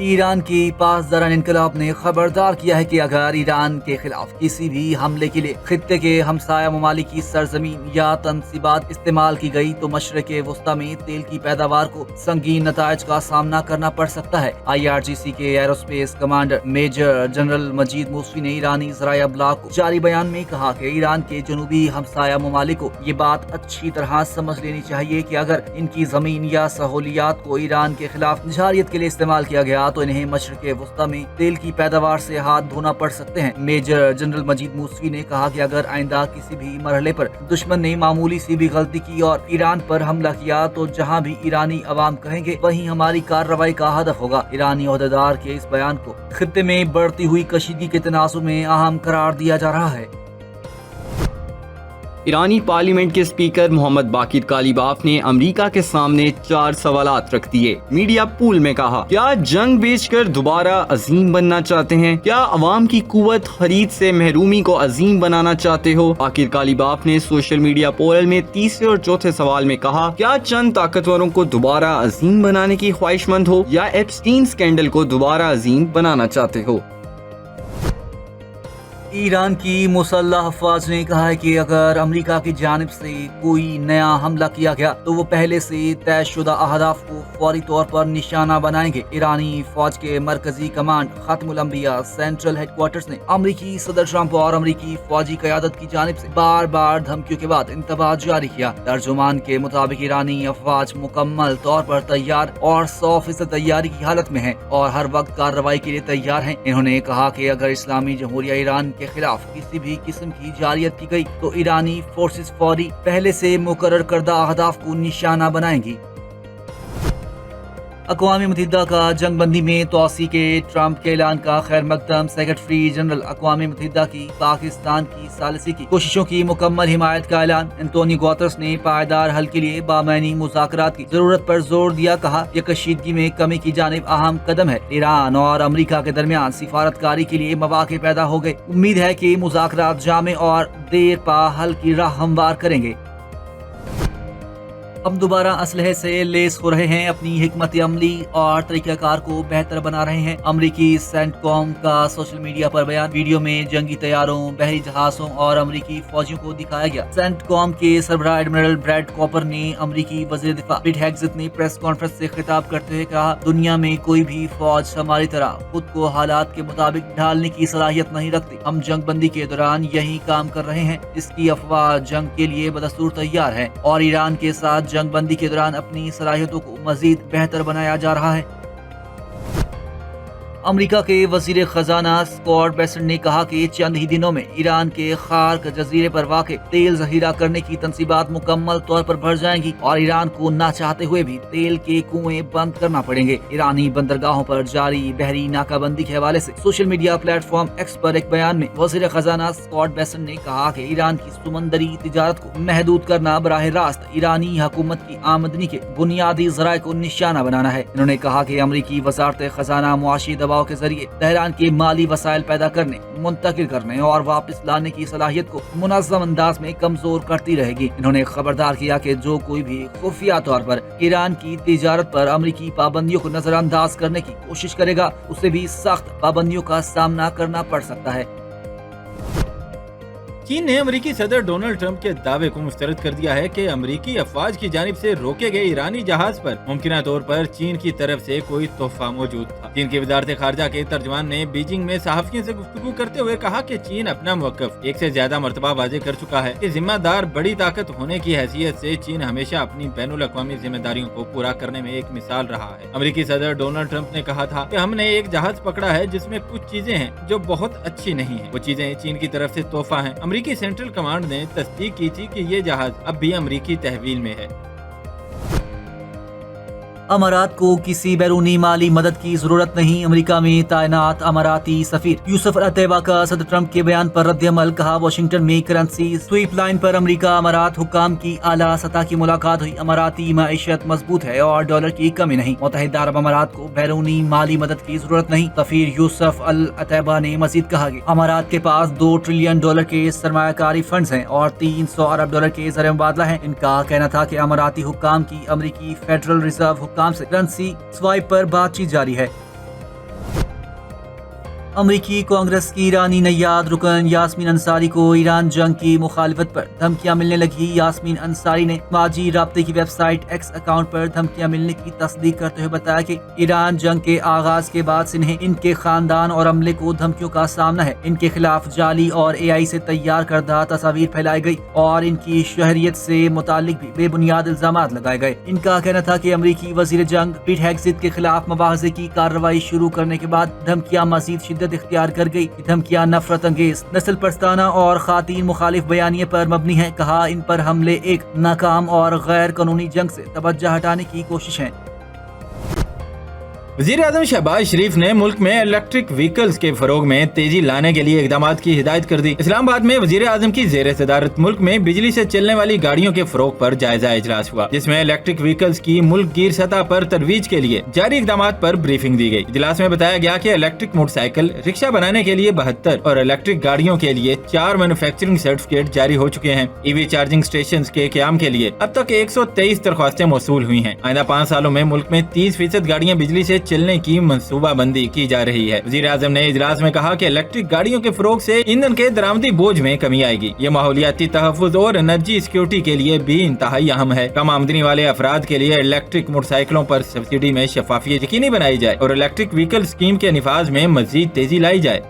ایران کی پاسداران انقلاب نے خبردار کیا ہے کہ اگر ایران کے خلاف کسی بھی حملے کے لیے خطے کے ہمسایہ ممالک کی سرزمین یا تنصیبات استعمال کی گئی تو مشرق وسطی میں تیل کی پیداوار کو سنگین نتائج کا سامنا کرنا پڑ سکتا ہے۔ IRGC کے ایروسپیس کمانڈر میجر جنرل مجید موسوی نے ایرانی ذرائع ابلاغ کو جاری بیان میں کہا کہ ایران کے جنوبی ہمسایہ ممالک کو یہ بات اچھی طرح سمجھ لینی چاہیے کہ اگر ان کی زمین یا سہولیات کو ایران کے خلاف جارحیت کے لیے استعمال کیا گیا تو انہیں مشرق وسطی میں تیل کی پیداوار سے ہاتھ دھونا پڑ سکتے ہیں۔ میجر جنرل مجید موسوی نے کہا کہ اگر آئندہ کسی بھی مرحلے پر دشمن نے معمولی سی بھی غلطی کی اور ایران پر حملہ کیا تو جہاں بھی ایرانی عوام کہیں گے وہیں ہماری کارروائی کا ہدف ہوگا۔ ایرانی عہدیدار کے اس بیان کو خطے میں بڑھتی ہوئی کشیدگی کے تناظر میں اہم قرار دیا جا رہا ہے۔ ایرانی پارلیمنٹ کے اسپیکر محمد باقر کالیباف نے امریکہ کے سامنے 4 سوالات رکھ دیے۔ میڈیا پول میں کہا، کیا جنگ بیچ کر دوبارہ عظیم بننا چاہتے ہیں؟ کیا عوام کی قوت خرید سے محرومی کو عظیم بنانا چاہتے ہو؟ باقر کالیباف نے سوشل میڈیا پول میں تیسرے اور چوتھے سوال میں کہا، کیا چند طاقتوروں کو دوبارہ عظیم بنانے کی خواہش مند ہو یا ایپسٹین اسکینڈل کو دوبارہ عظیم بنانا چاہتے ہو؟ ایران کی مسلح افواج نے کہا ہے کہ اگر امریکہ کی جانب سے کوئی نیا حملہ کیا گیا تو وہ پہلے سے طے شدہ اہداف کو فوری طور پر نشانہ بنائیں گے۔ ایرانی فوج کے مرکزی کمانڈ ختم الانبیاء سینٹرل ہیڈ کوارٹرز نے امریکی صدر ٹرمپ اور امریکی فوجی قیادت کی جانب سے بار بار دھمکیوں کے بعد انتباہ جاری کیا۔ ترجمان کے مطابق ایرانی افواج مکمل طور پر تیار اور 100% تیاری کی حالت میں ہیں اور ہر وقت کارروائی کے لیے تیار ہیں۔ انہوں نے کہا کہ اگر اسلامی جمہوریہ ایران کے خلاف کسی بھی قسم کی جارحیت کی گئی تو ایرانی فورسز فوری پہلے سے مقرر کردہ اہداف کو نشانہ بنائیں گی۔ اقوام متحدہ کا جنگ بندی میں توسیع کے ٹرمپ کے اعلان کا خیر مقدم سیکرٹری جنرل اقوام متحدہ کی پاکستان کی ثالثی کی کوششوں کی مکمل حمایت کا اعلان۔ انتونی گوترس نے پائیدار حل کے لیے بامعنی مذاکرات کی ضرورت پر زور دیا، کہا یہ کشیدگی میں کمی کی جانب اہم قدم ہے۔ ایران اور امریکہ کے درمیان سفارتکاری کے لیے مواقع پیدا ہو گئے۔ امید ہے کہ مذاکرات جامع اور دیر پا حل کی راہ ہموار کریں گے۔ ہم دوبارہ اسلحے سے لیس ہو رہے ہیں، اپنی حکمت عملی اور طریقہ کار کو بہتر بنا رہے ہیں۔ امریکی سینٹ کام کا سوشل میڈیا پر بیان، ویڈیو میں جنگی طیاروں، بحری جہازوں اور امریکی فوجیوں کو دکھایا گیا۔ سینٹ کام کے سربراہ ایڈمرل بریڈ کوپر نے امریکی وزیر دفاع پیٹ ہیگزت نے پریس کانفرنس سے خطاب کرتے ہوئے کہا، دنیا میں کوئی بھی فوج ہماری طرح خود کو حالات کے مطابق ڈھالنے کی صلاحیت نہیں رکھتی۔ ہم جنگ بندی کے دوران یہی کام کر رہے ہیں۔ اس کی افواج جنگ کے لیے بدستور تیار ہے اور ایران کے ساتھ جنگ بندی کے دوران اپنی صلاحیتوں کو مزید بہتر بنایا جا رہا ہے۔ امریکہ کے وزیر خزانہ اسکاٹ بیسنٹ نے کہا کہ چند ہی دنوں میں ایران کے خارق جزیرے پر واقع تیل ذخیرہ کرنے کی تنصیبات مکمل طور پر بڑھ جائیں گی اور ایران کو نہ چاہتے ہوئے بھی تیل کے کنویں بند کرنا پڑیں گے۔ ایرانی بندرگاہوں پر جاری بحری ناکہ بندی کے حوالے سے social media platform X پر ایک بیان میں وزیر خزانہ اسکاٹ بیسنٹ نے کہا کہ ایران کی سمندری تجارت کو محدود کرنا براہ راست ایرانی حکومت کی آمدنی کے بنیادی ذرائع کو نشانہ بنانا ہے۔ انہوں نے کہا کہ امریکی وزارت خزانہ معاشی دباؤ کے ذریعے تہران کے مالی وسائل پیدا کرنے، منتقل کرنے اور واپس لانے کی صلاحیت کو منظم انداز میں کمزور کرتی رہے گی۔ انہوں نے خبردار کیا کہ جو کوئی بھی خفیہ طور پر ایران کی تجارت پر امریکی پابندیوں کو نظر انداز کرنے کی کوشش کرے گا، اسے بھی سخت پابندیوں کا سامنا کرنا پڑ سکتا ہے۔ چین نے امریکی صدر ڈونلڈ ٹرمپ کے دعوے کو مسترد کر دیا ہے کہ امریکی افواج کی جانب سے روکے گئے ایرانی جہاز پر ممکنہ طور پر چین کی طرف سے کوئی تحفہ موجود تھا۔ چین کی وزارت خارجہ کے ترجمان نے بیجنگ میں صحافیوں سے گفتگو کرتے ہوئے کہا کہ چین اپنا موقف ایک سے زیادہ مرتبہ واضح کر چکا ہے کہ ذمہ دار بڑی طاقت ہونے کی حیثیت سے چین ہمیشہ اپنی بین الاقوامی ذمہ داریوں کو پورا کرنے میں ایک مثال رہا ہے۔ امریکی صدر ڈونلڈ ٹرمپ نے کہا تھا کہ ہم نے ایک جہاز پکڑا ہے جس میں کچھ چیزیں ہیں جو بہت اچھی نہیں ہیں، وہ چیزیں چین کی طرف سے تحفہ ہیں۔ امریکی سینٹرل کمانڈ نے تصدیق کی تھی کہ یہ جہاز اب بھی امریکی تحویل میں ہے۔ امارات کو کسی بیرونی مالی مدد کی ضرورت نہیں، امریکہ میں تعینات اماراتی سفیر یوسف العتیبہ کا صدر ٹرمپ کے بیان پر رد عمل، کہا واشنگٹن میں کرنسی سویپ لائن پر امریکہ امارات حکام کی اعلیٰ سطح کی ملاقات ہوئی۔ اماراتی معیشت مضبوط ہے اور ڈالر کی کمی نہیں، متحدہ عرب امارات کو بیرونی مالی مدد کی ضرورت نہیں۔ سفیر یوسف العتیبہ نے مزید کہا کہ امارات کے پاس $2 ٹریلین کے سرمایہ کاری فنڈز ہیں اور $300 ارب کے زر مبادلہ ہیں۔ ان کا کہنا تھا کہ اماراتی حکام کی امریکی فیڈرل ریزرو حکام سے کرنسی سوائپ پر بات چیت جاری ہے۔ امریکی کانگریس کی ایرانی نیاد رکن یاسمین انصاری کو ایران جنگ کی مخالفت پر دھمکیاں ملنے لگی۔ یاسمین انصاری نے سماجی رابطے کی ویب سائٹ ایکس اکاؤنٹ پر دھمکیاں ملنے کی تصدیق کرتے ہوئے بتایا کہ ایران جنگ کے آغاز کے بعد سے انہیں ان کے خاندان اور عملے کو دھمکیوں کا سامنا ہے۔ ان کے خلاف جعلی اور AI سے تیار کردہ تصاویر پھیلائی گئی اور ان کی شہریت سے متعلق بھی بے بنیاد الزامات لگائے گئے۔ ان کا کہنا تھا کہ امریکی وزیر جنگ پیٹ ہیگسیت کے خلاف مواخذے کی کارروائی شروع کرنے کے بعد دھمکیاں مزید شدت اختیار کر گئی۔ یہ دھمکیاں نفرت انگیز، نسل پرستانہ اور خواتین مخالف بیانیے پر مبنی ہیں۔ کہا ان پر حملے ایک ناکام اور غیر قانونی جنگ سے توجہ ہٹانے کی کوشش ہے۔ وزیر اعظم شہباز شریف نے ملک میں الیکٹرک وہیکلز کے فروغ میں تیزی لانے کے لیے اقدامات کی ہدایت کر دی۔ اسلام آباد میں وزیر اعظم کی زیر صدارت ملک میں بجلی سے چلنے والی گاڑیوں کے فروغ پر جائزہ اجلاس ہوا، جس میں الیکٹرک وہیکلز کی ملک گیر سطح پر ترویج کے لیے جاری اقدامات پر بریفنگ دی گئی۔ اجلاس میں بتایا گیا کہ الیکٹرک موٹر سائیکل رکشہ بنانے کے لیے 72 اور الیکٹرک گاڑیوں کے لیے 4 مینوفیکچرنگ سرٹیفکیٹ جاری ہو چکے ہیں۔ EV چارجنگ اسٹیشنز کے قیام کے لیے اب تک 123 درخواستیں موصول ہوئی ہیں۔ آئندہ 5 سالوں میں ملک میں 30% گاڑیاں بجلی سے چلنے کی منصوبہ بندی کی جا رہی ہے۔ وزیر اعظم نے اجلاس میں کہا کہ الیکٹرک گاڑیوں کے فروغ سے ایندھن کے درآمدی بوجھ میں کمی آئے گی۔ یہ ماحولیاتی تحفظ اور انرجی سیکیورٹی کے لیے بھی انتہائی اہم ہے۔ کم آمدنی والے افراد کے لیے الیکٹرک موٹر سائیکلوں پر سبسڈی میں شفافیت یقینی بنائی جائے اور الیکٹرک وہیکل اسکیم کے نفاذ میں مزید تیزی لائی جائے۔